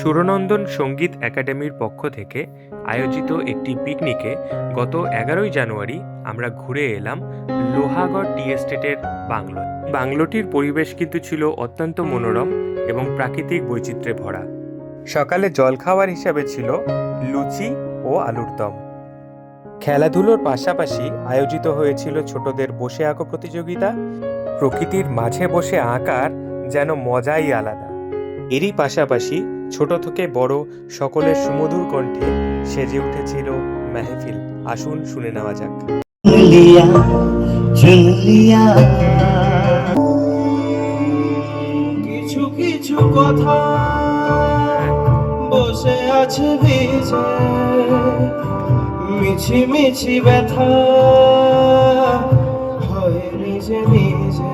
সুরনন্দন সঙ্গীত একাডেমির পক্ষ থেকে আয়োজিত একটি পিকনিকে গত 11ই জানুয়ারি আমরা ঘুরে এলাম লোহাগড় টি এস্টেটের বাংলো। বাংলোটির পরিবেশ কিন্তু ছিল অত্যন্ত মনোরম এবং প্রাকৃতিক বৈচিত্র্যে ভরা। সকালে জলখাবার হিসাবে ছিল লুচি ও আলুর দম। খেলাধুলোর পাশাপাশি আয়োজিত হয়েছিল ছোটদের বসে আঁকো প্রতিযোগিতা। প্রকৃতির মাঝে বসে আঁকার যেন মজাই আলাদা। এরই পাশাপাশি ছোট থেকে বড় সকলের সুমধুর কণ্ঠে সেজে উঠেছিল মেহফিল। আসুন শুনে নেওয়া যাক। কিছু কিছু কথা বসে আছে ভিজে, মিছি মিছি ব্যথা হয় নিজে নিজে।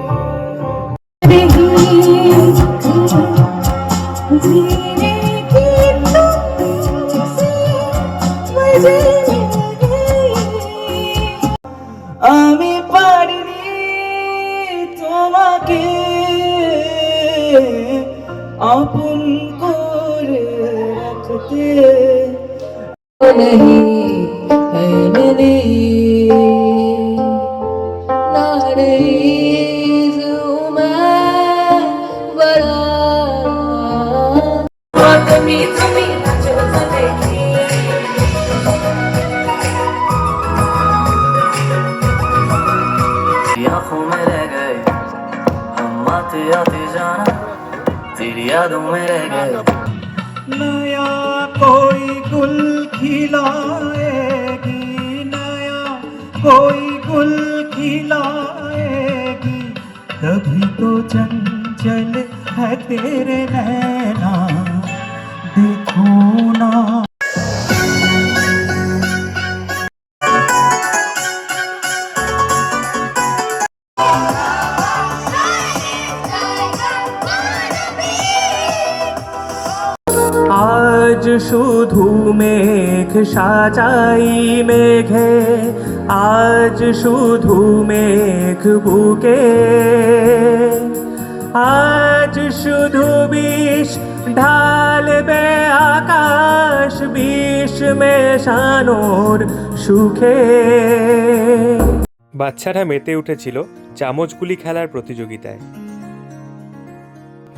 আমি পারিনি তোমাকে আপন করে রাখতে। नहीं है नहीं ना रईस हूँ मैं बड़ा तुम्ही तुम्ही नाचो देखी आँखों में रह गए हम आते आते जाना, तेरी यादों में रह गए। नया कोई गुल खिलाएगी, नया कोई गुल खिलाएगी, तभी तो चंचल है तेरे नैना, देखो ना। আজ শুধু মেঘ সাজাই মেঘে, আজ শুধু মেঘ বুকে, আজ শুধু বিষ ঢালবে আকাশ, বিষ মেশানোর সুখে। বাচ্চারা মেতে উঠেছিল চামচগুলি খেলার প্রতিযোগিতায়।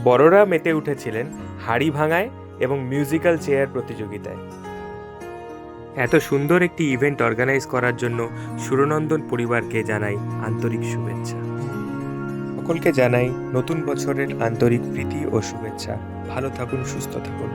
বড়রা মেতে উঠেছিলেন হাড়ি ভাঙায় এবং মিউজিক্যাল চেয়ার প্রতিযোগিতায়। এত সুন্দর একটি ইভেন্ট অর্গানাইজ করার জন্য সুরনন্দন পরিবারকে জানাই আন্তরিক শুভেচ্ছা। সকলকে জানাই নতুন বছরের আন্তরিক প্রীতি ও শুভেচ্ছা। ভালো থাকুন, সুস্থ থাকুন।